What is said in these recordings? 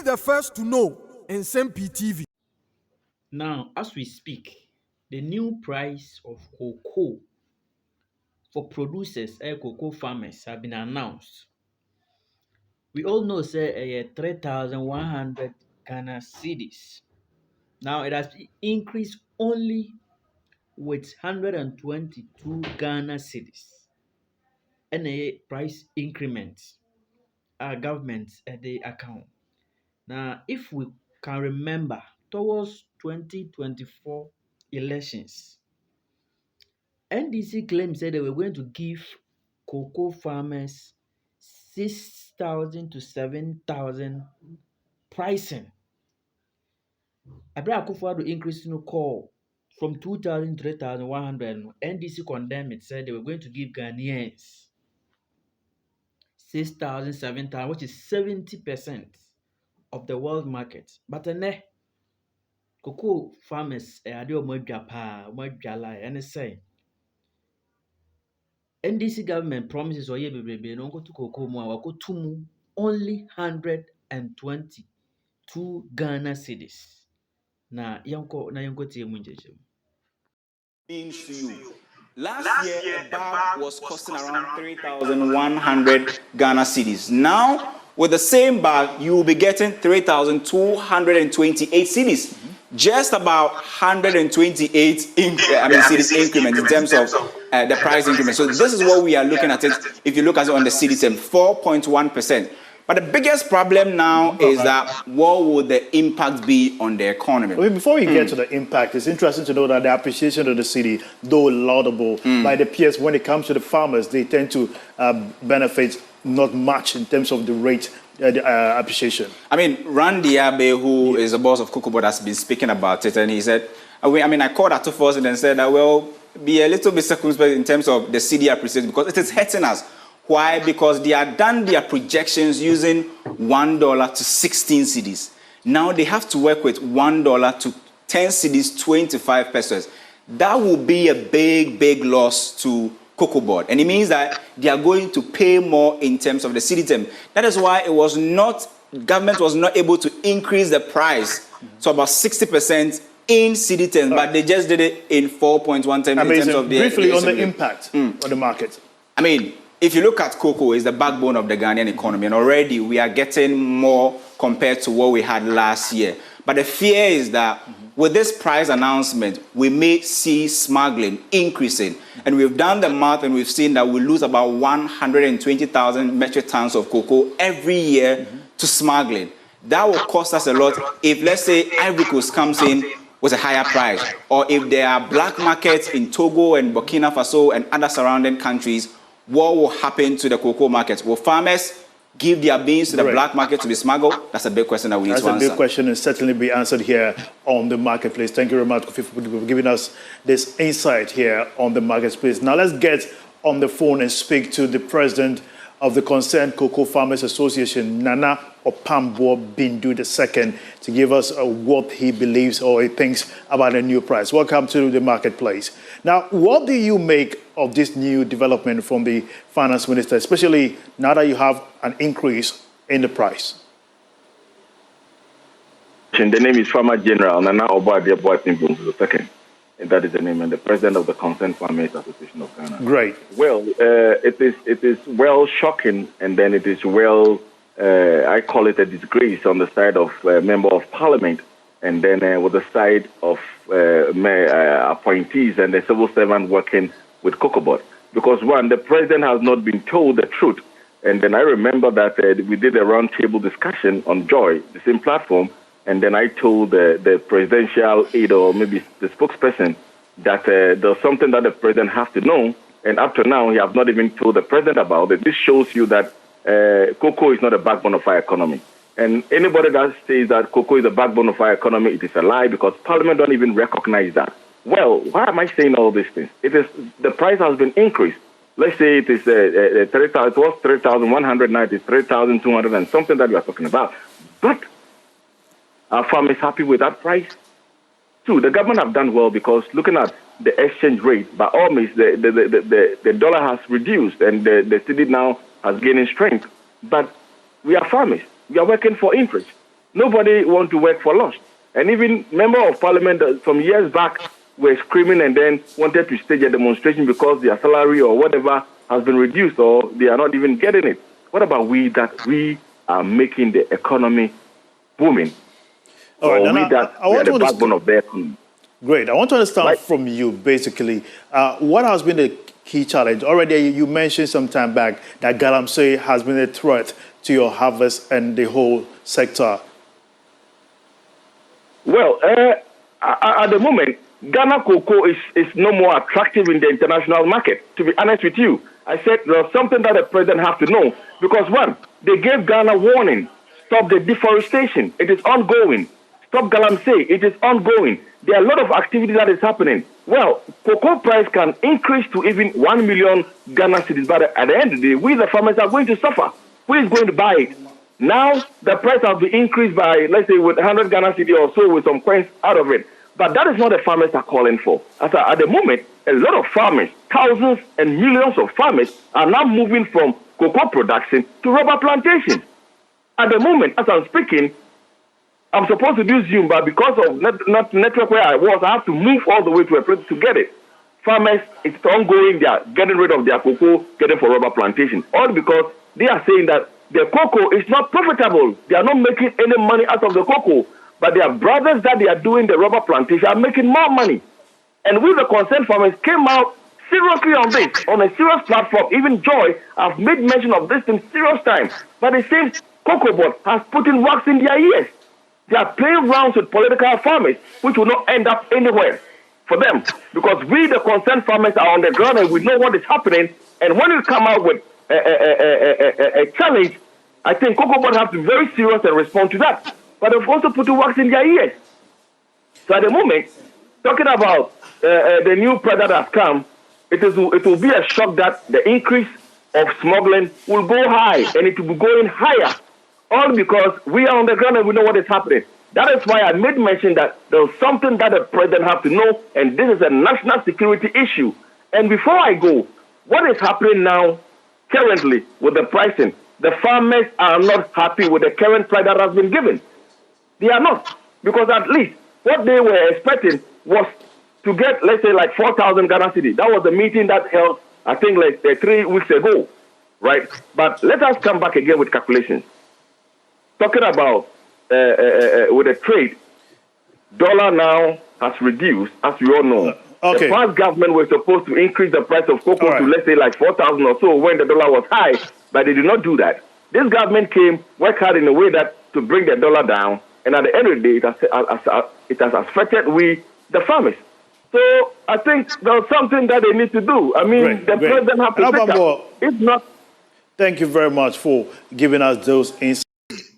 the first to know. Nsem-Pii TV. Now, as we speak, the new price of cocoa for producers and cocoa farmers have been announced. We all know, say, 3,100 Ghana cedis. Now, it has increased only with 122 Ghana cedis. And a price increment, our government they account. Now, if we can remember, towards 2024 elections, NDC claimed said they were going to give cocoa farmers 6,000 to 7,000 pricing. Abra Akufo-Addo increase no call from 2,000 to 3,100. NDC condemned it, said they were going to give Ghanaians 6,000, 7,000, which is 70% of the world market. But then, cocoa farmers are the and say NDC government promises oye bebrebe no go to cocoa mu awako tumu only 122 Ghana cedis. Na yanko tie mu njeje. Means to you. Last year, a bag was costing around 3,100 Ghana cedis. Now, with the same bag, you will be getting 3,228 cedis. Just about 128 cedis increment in terms of the price increment. So this is what we are looking at it. If you look at it on the cedi term, 4.1%. But the biggest problem now is that what will the impact be on the economy? I mean, before we get to the impact, it's interesting to know that the appreciation of the cedi, though laudable by the peers, when it comes to the farmers, they tend to benefit not much in terms of the rate appreciation. I mean, Randy Abe, who is the boss of Cocoa Board, has been speaking about it, and he said, I called Atufos and said that, well, be a little bit circumspect in terms of the cedi appreciation because it is hurting us. Why? Because they have done their projections using $1 to 16 cedis. Now they have to work with $1 to 10 cedis, 25 pesos. That will be a big loss to Cocoa Board. And it means that they are going to pay more in terms of the cedi term. That is why government was not able to increase the price to about 60% in cedi terms, but they just did it in 4.1 terms. Amazing. In terms of briefly on the impact on the market. I mean, if you look at cocoa, it's the backbone of the Ghanaian economy, and already we are getting more compared to what we had last year. But the fear is that with this price announcement, we may see smuggling increasing. And we've done the math and we've seen that we lose about 120,000 metric tons of cocoa every year to smuggling. That will cost us a lot if, let's say, Ivory Coast comes in with a higher price, or if there are black markets in Togo and Burkina Faso and other surrounding countries. What will happen to the cocoa market? Will farmers give their beans to the black market to be smuggled? That's a big question that we need to answer. That's a big question and certainly be answered here on the marketplace. Thank you very much for giving us this insight here on the marketplace. Now let's get on the phone and speak to the president of the Concerned Cocoa Farmers Association, Nana Opambo Bindu II, to give us what he believes or he thinks about the new price. Welcome to the marketplace. Now, what do you make of this new development from the finance minister, especially now that you have an increase in the price? The name is Farmer General Nana Obadia Boatin II. And that is the name, and the president of the Concerned Farmers Association of Ghana. Great. Well, it is well shocking, and then it is well, I call it a disgrace on the side of member of parliament, and then with the side of appointees and the civil servant working with Cocoa Board. Because one, the president has not been told the truth, and then I remember that we did a roundtable discussion on Joy, the same platform. And then I told the presidential aide or maybe the spokesperson that there's something that the president has to know. And up to now, he has not even told the president about it. This shows you that cocoa is not a backbone of our economy. And anybody that says that cocoa is the backbone of our economy, it is a lie because Parliament don't even recognize that. Well, why am I saying all these things? It is the price has been increased. Let's say it is 3,000. It was 3,100. Now it is 3,200 and something that we are talking about. But are farmers happy with that price? Two, the government have done well because looking at the exchange rate, by all means, the dollar has reduced and the cedi now has gained strength. But we are farmers. We are working for interest. Nobody want to work for lunch. And even member of parliament some years back were screaming and then wanted to stage a demonstration because their salary or whatever has been reduced or they are not even getting it. What about we that we are making the economy booming? All right, or we Nana, that I we want are to the backbone of the economy? Great. I want to understand Right. from you, basically, what has been the key challenge? Already, you mentioned some time back that galamsey has been a threat to your harvest and the whole sector. Well, at the moment, Ghana cocoa is no more attractive in the international market. To be honest with you, I said there's something that the president has to know. Because one, they gave Ghana warning. Stop the deforestation. It is ongoing. Stop galamsey. It is ongoing. There are a lot of activity that is happening. Well, cocoa price can increase to even 1 million Ghana cedis, but at the end of the day, we the farmers are going to suffer. Who is going to buy it? Now, the price has been increased by, let's say, with 100 Ghana cedi or so with some coins out of it. But that is what the farmers are calling for. At the moment, a lot of farmers, thousands and millions of farmers, are now moving from cocoa production to rubber plantation. At the moment, as I'm speaking, I'm supposed to do Zoom, but because of not network where I was, I have to move all the way to a place to get it. Farmers, it's ongoing. They are getting rid of their cocoa, getting for rubber plantation. All because they are saying that the cocoa is not profitable. They are not making any money out of the cocoa. But their brothers that they are doing the rubber plantation are making more money. And we, the concerned farmers, came out seriously on this, on a serious platform. Even Joy have made mention of this in serious time. But it seems Cocoa Board has put in wax in their ears. They are playing rounds with political farmers, which will not end up anywhere for them. Because we, the concerned farmers, are on the ground and we know what is happening. And when you come out with a challenge, I think Cocoa Board has to be very serious and respond to that. But they've also put wax in their ears. So at the moment, talking about the new product that has come, it will be a shock that the increase of smuggling will go high and it will be going higher. All because we are on the ground and we know what is happening. That is why I made mention that there's something that the president has to know, and this is a national security issue. And before I go, what is happening now currently with the pricing? The farmers are not happy with the current price that has been given. They are not. Because at least what they were expecting was to get, let's say, like 4,000 Ghana cedi. That was the meeting that held, I think, like 3 weeks ago, right? But let us come back again with calculations. Talking about with the trade, dollar now has reduced, as we all know. Okay. The past government was supposed to increase the price of cocoa to, let's say, like 4,000 or so when the dollar was high, but they did not do that. This government came, worked hard in a way that to bring the dollar down, and at the end of the day, it has affected we, the farmers. So I think there's something that they need to do. I mean, the president has to pick up. If not... Thank you very much for giving us those insights.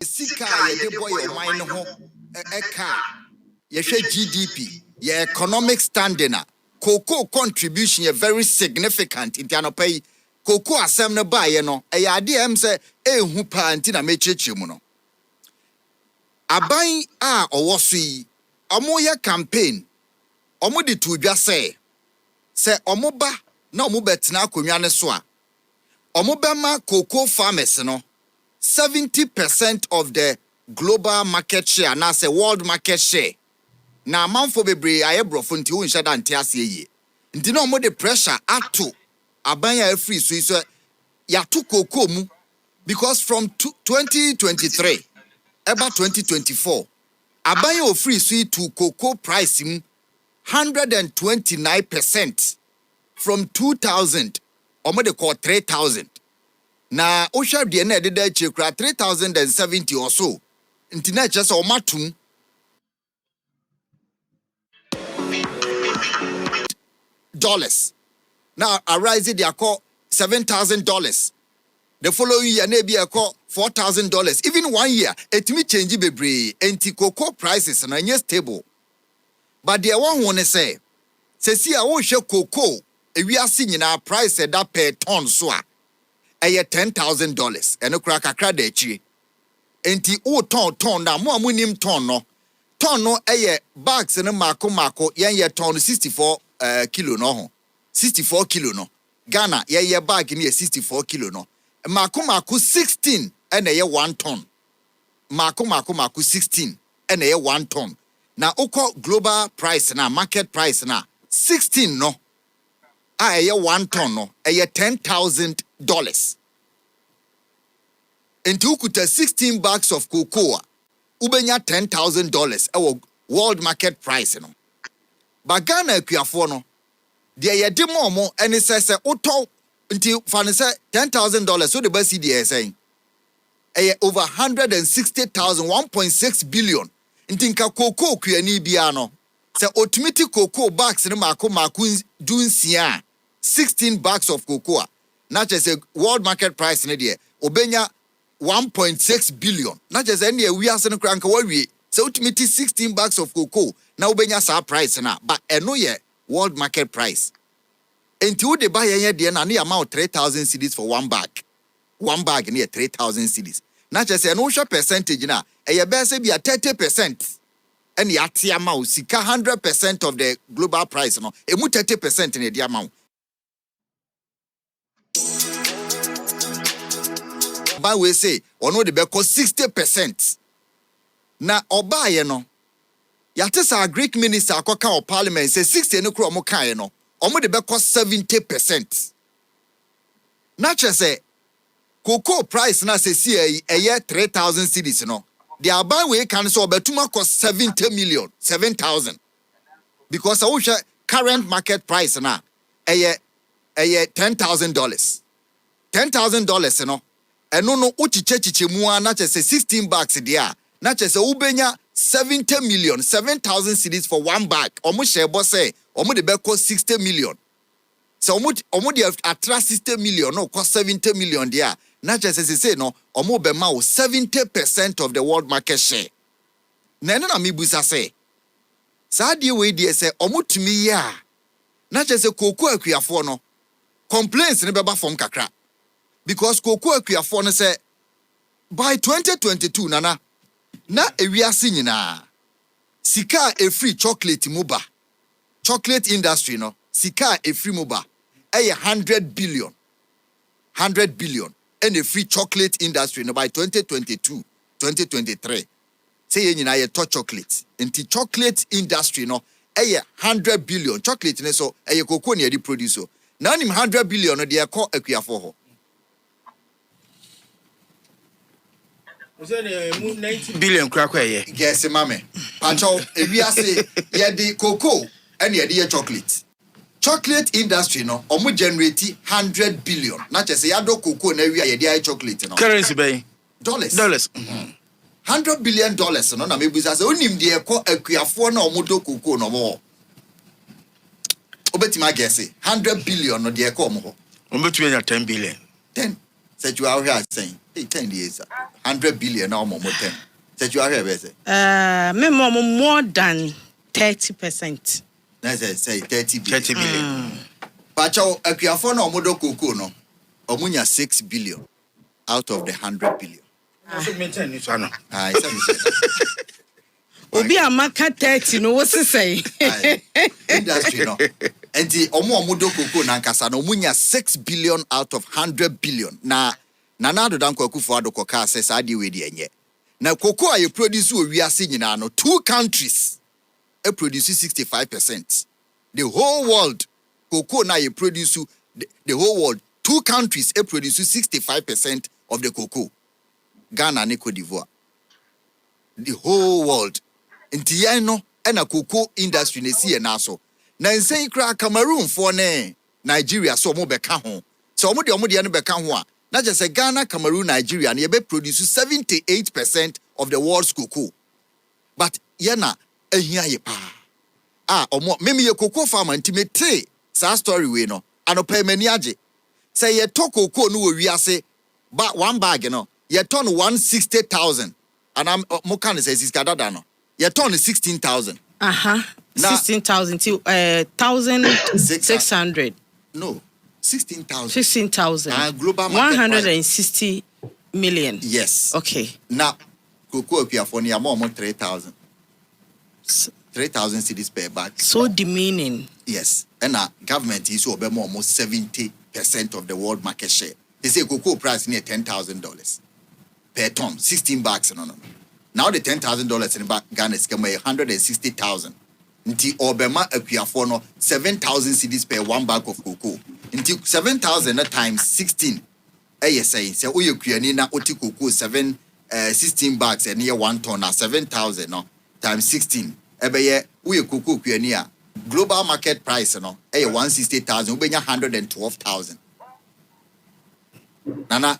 Sika yɛde bɔ yɛ ɔman no ho ɛka yɛhwɛ GDP yɛ economic standing a cocoa contribution yɛ very significant nti anɔpa yi cocoa asɛm no baayɛ no ɛyɛ ade ɛm sɛ ɛhu paa nti na mekyerɛkyerɛ mu no aban a ɔwɔ so yi ɔmo yɛ campaign ɔmo de to dwa sɛ ɔmo ba na ɔmo bɛtena akonnwa ne so a ɔmo bɛma cocoa farmers no 70% of the global market share, now say world market share. Now, man for bebre aye brofo nti wo nhya da nte ase ye. Nti no mo de pressure ato abanya free so ya to cocoa mu because from 2023 about 2024 abanya o free so to cocoa price mu 129% from 2000 omo de call 3000. Na osha de na de da chekura 3070 or so nti na kyerɛ sɛ ɔmatum dollars now arise they are called $7,000 the following year na be call $4,000 even 1 year etimi change bebree enti cocoa prices na nye stable but the one who say si a wo hwɛ cocoa ewiase nyina price da per ton so a ɛyɛ $10,000 ɛno kura kakra da akyi enti o ton na mo amunim ton no ɛyɛ bags no mako yen ye ton 64 kilo no ho 64 kilo no Ghana ye bag ni 64 kilo no mako 16 ɛna ɛyɛ 1 ton mako 16 and 1 ton. Now oko global price na market price na 16 no. 1 ton no $10,000. Into ukuta 16 bags of cocoa ubenya $10,000 world market price no. Bagana ekuafo no de ye de momo ene sese uto nti fane se $10,000 so the best CDS saying over 160,000 1.6 billion ntinka cocoa kuani bia no se otumiti cocoa bags ne mako dunsia 16 bags of cocoa na say world market price ne de obenya 1.6 billion na just any we ase no kranka wawie se otumiti 16 bags of cocoa na obenya sa price na but eno ye world market price enti wo de buy ye de na amount 3,000 cedis for one bag near 3,000 cedis. Not just an OSHA percentage now. A best be a 30%. And the amount, 100% of the global price. No, a 30% in the amount. But we say, or no, the beco 60%. Now, or buy, you know. Yates our Greek minister, Koka or parliament, say 60 no kromoka, no, or more the beco 70%. Not just say, cocoa price na se see a year 3,000 cedis no. The buy we can so betuma cost 70 million, 7,000. Because our current market price na a year $10,000. $10,000 no. And no uchiche mua na say 16 bags there. Na say ubenya 70 million, 7,000 cedis for one bag. Omo shebo say omo de be cost 60 million. So omo de atra 60 million no cost 70 million there. Not just as I say, no, or more than 70% of the world market share. Nana mibusa say, Sadi way dear say, omut me ya. Not just a cocoa no. Complaints in the from kakra. Because cocoa no say, by 2022, Nana, na we are singing na. Sika a free chocolate muba. Chocolate industry, no. Sika a free muba. 100 billion. 100 billion. And a free chocolate industry no by 2022, 2023. Say you na to chocolate. Into chocolate industry no 100 billion chocolate ne so cocoa ne produce so. Now him 100 billion no dey call akuafo ho. Say 90 billion krakwa ye. Yes, mame. Pancho ewiase ye di cocoa and ye di chocolate. Chocolate industry no omo generate 100 billion. Not just say yado cocoa na wi ye chocolate no. Currency bay dollars. $100 billion no na mebuza say onim de ekọ akuafo na omo do cocoa no mo. Obetima guess 100 billion no de ekọ mo ho. Obetima ya 10 billion. 10. Say you are here saying, hey 10 years. 100 billion now mo 10. Say you are here be say. Me more than 30%. Let's say 30 billion. 30 billion. Pacho akuafo na omo do cocoa no. Omunya 6 billion out of the 100 billion. So maintain it ano. Obi amaka 30 no what say? Industry no. Enti omo do cocoa na nkasa no omunya 6 billion out of 100 billion. Na do dan kwakufu adoko ka say ade we de enye. Na cocoa you produce o wiase nyina no 2 countries e produce 65%. The whole world cocoa na you produce the whole world 2 countries e produce 65% of the cocoa. Ghana and Cote d'Ivoire. The whole world. Inti ya no ena cocoa industry ne si na so. Na nsen kra Cameroon for ne Nigeria so mo beka ho. So omo de no beka ho a. Na just say Ghana, Cameroon, Nigeria ne be produce 78% of the world's cocoa. But yana ehia ye pa. Omo meme ye cocoa farmer intimate sa story we no. Anopa mani age. Say ye to cocoa no we wiase ba one bag no. You turn 160,000, and I'm Mokan says it's Kadada no. You turn 16,000. 16,000 to 1,600. No, 16,000. 16,000. Global market 160 million. Yes. Okay. Now, cocoa California more 3,000. 3,000 cedis per bag. So demeaning. Yes, and government is over almost 70% of the world market share. They say cocoa price near $10,000. Per ton, 16 bags, no. now the $10,000 in the Ghana is $160,000. Nti obema akuafo no 7,000 cedis per one bag of cocoa. Nti 7,000 times 16. Say uye kuani na oti cocoa 16 bags and near 1 ton na 7,000 no times 16. Ebeye uye cocoa kuani a global market price no 160,000 ubenya 112,000. Nana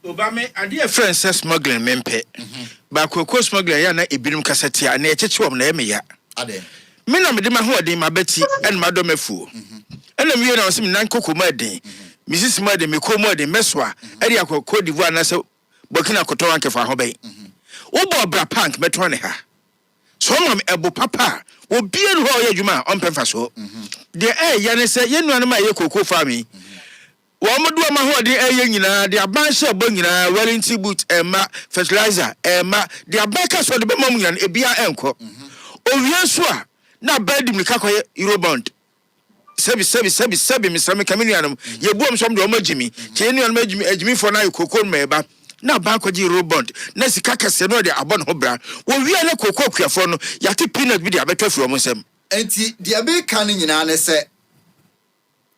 Obama, a dear friend says smuggling mempe. But cocoa smuggling ya na ibinum kasetia na echechiwom na eme ya. ade. Me na me de ma ho den ma beti en ma do mefu. En na me na so me nan kokko ma den. Mrs. ma de me ko ma den mesoa. E de akoko divu na se Burkina Koto anke fa ho bai. Wo bo bra pank meto ne ha. So ma me ebo papa obi enu ho ye adwuma on pemfa so. De ya ne se ye nuanu ma ye kokko fa mi. Wo mo do ma ho den ye nyina de aban hye bo nyina warranty boot ma fertilizer ma de abaka so de be ma mu nyina e bia enko. Owiansua na bed mi kakoye Eurobond sebi misrame kaminianum ye buom som de o magimi ke nuanum agimi for na kokon meba na ba kwaji Eurobond na sika kase no de abon ho bra wo wia na kokko kuafo no yate peanut bi de abetwa fi o nsem Enti dia be kan nyina ne se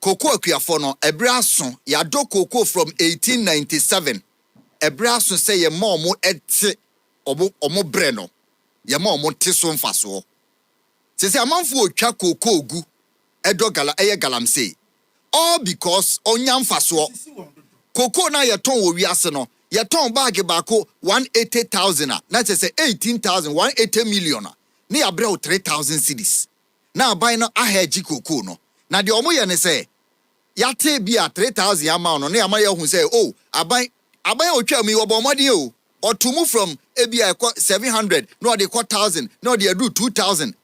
kokko akuafo no ebra so ya do kokko from 1897 ebra so se ye ma omo ete omo bre no yama omo teso mfaso sese amanfo otwa kokko gu edogala galamse all because onya mfaso kokko na yeton wo wiase no yeton bag baako 180,000 na sese 18,000 180 million na ya brɛ 3,000 cedis na aban no aheji kokko no na de omo ye ne se yate bia 3,000 amount no na ya ma ye hu se oh aban otwa mi wo bomode o otumu from ebia 700 no de 1,000 no de do 2,000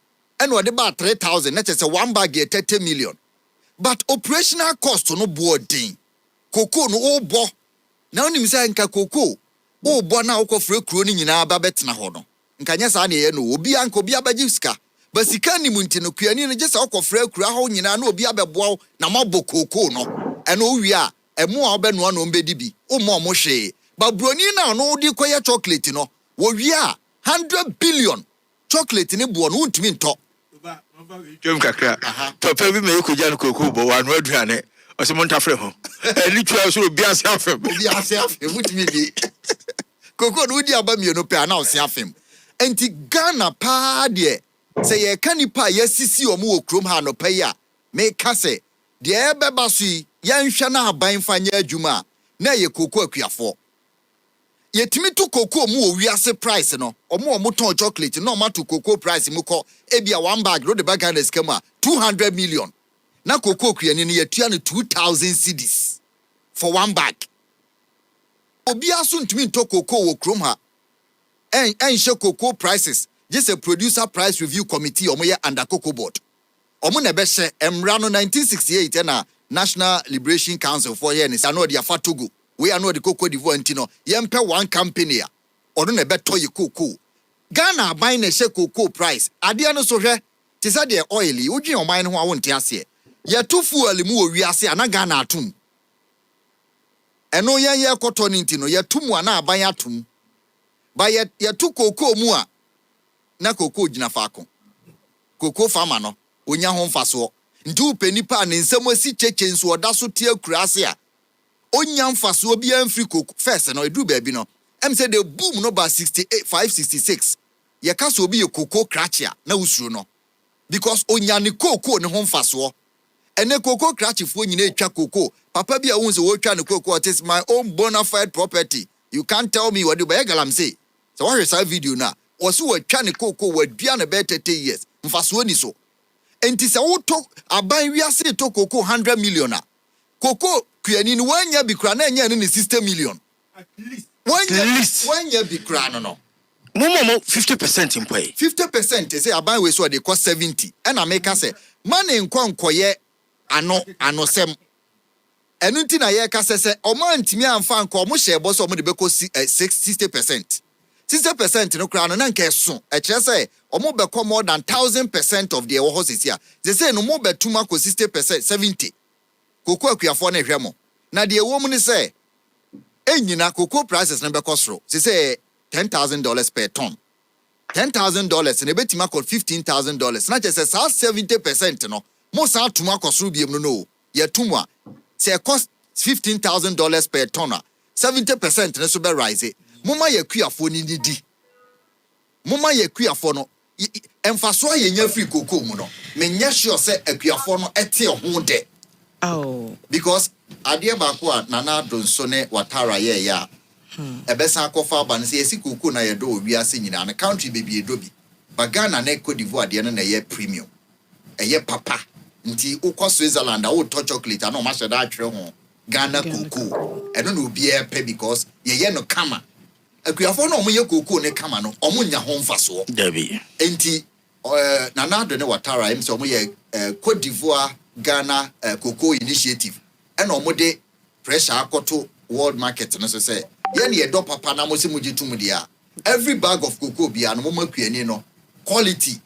and no de ba 3,000 na say one bag 30 million but operational cost no boarding kokko no obo na onim say nka kokko obo na okofre kuro ni nyina ba betena ho no nka nya sa na ye no obi anka obi abaji sika basika ni munti no kuani no gesa okofre kuro ho nyina na obi abeboa na mabo kokko no eno owia emo a obenu na ombedi bi o mo hwe Babroni na no di koye chocolate no wo wia 100 billion chocolate ni buo no untimi nto twem kakra to pe bi me ekoja no kokko bo wa no aduane o se monta fre ho ni twa so obi ase afem utimi bi kokko no di aba mienu pe na o se afem enti Ghana pa de se ye kanipa yasisi omo wo krom ha no pe ya me ka se de ebeba so yanhwa na aban fanya adwuma na ye kokko akuafo yetimi to kokko mu owiase price no omo ton chocolate no ma to kokko price mu ko ebia one bag no de bag and scam 200 million na kokko kuani ne yetua no 2,000 cedis for one bag obia so ntimi to kokko wo krom ha she kokko prices just a producer price review committee omo ye under cocoa board omo na be hye emra no 1968 na National Liberation Council for here ni sa no de afa Togo we are not the Cocoa d'Ivoire ntino yempe one company a ono na beto ye cocoa Ghana buy na she cocoa price ade no so hwe ti sa de oil yi odwen oman ho a wonte ase ye to fuel mu owi ase ana Ghana atum eno ye koto ni ntino ye tumu ana aban atum ba ye to cocoa mu a na cocoa gina faako cocoa farmer no onya ho mfaso ntu penipa ne nsem asi cheche nso oda so tie kurase a onya mfaso obi amfri cocoa first no edu baabi no em say the boom no ba 68 566 ye ka so obi ye cocoa cratchia na usuro no because onya ne cocoa ne ho mfaso ene cocoa cratchifo nyina etwa cocoa papa bi a won se wo twa ne cocoa it is my own bona fide property you can't tell me what do by galam say so what is that video na oso wo twa ne cocoa wadua ne be 30 years mfaso ni so enti se wo to aban wiase to cocoa 100 million a cocoa kuani ni wanya bi kra na enya ne 60 million at least wanya bi kra no Momo 50% in pay. 50% say aban we so dey cost 70 and America say man nkonkoye ano sem enu nti na ye ka se o man ntimi amfa nko o mo hye bo so o mo de beko 60% 60% no kra no na nka so e kire say o mo beko more than 1,000% of the horses here they say no mo betuma ko 60% 70 kokko akuafo na hwemo na de wo mu ni say enyina kokko prices na beko soro they say $10,000 per ton. $10,000 and a bit $15,000. Not just a 70%, no. Most are to Makosrubium, no. Yet Tumwa. Say cost $15,000 per ton. 70% na so be rise. Mama ye kua fo ni di. Mama ye kua fo no. Emfaso ye nya free cocoa mu no. Me nya sure say akua fo no ete ho de. Oh. Because adie ba ko a nana donso ne watara ye ya. Ebesa akofa ba ne say esi cocoa na ye do owiase nyina na country baby edobi. Ba Ghana na Cote d'Ivoire de na ye premium. Eye papa. Nti ukọ Switzerland a wo to chocolate ana o ma sheda atwere ho. Ghana cocoa. I don't know be pay because ye no kama. Akuafo no omo ye cocoa ne kama no omo nya ho mfaso. Debi. Enti nana do ne watara em so omo ye Cote d'Ivoire Ghana cocoa initiative. And omo de pressure akoto world market no so say ye ne do papa na mo se mo jitum dia. Every bag of cocoa bia no mo makuani no quality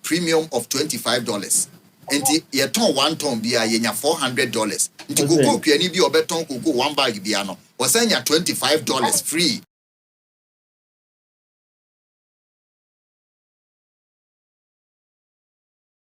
premium of $25. Enti ye ton 1 ton bia ye nya $400. Nti cocoa kuani bi obeton cocoa 1 bag bia no, wasanya $25 free.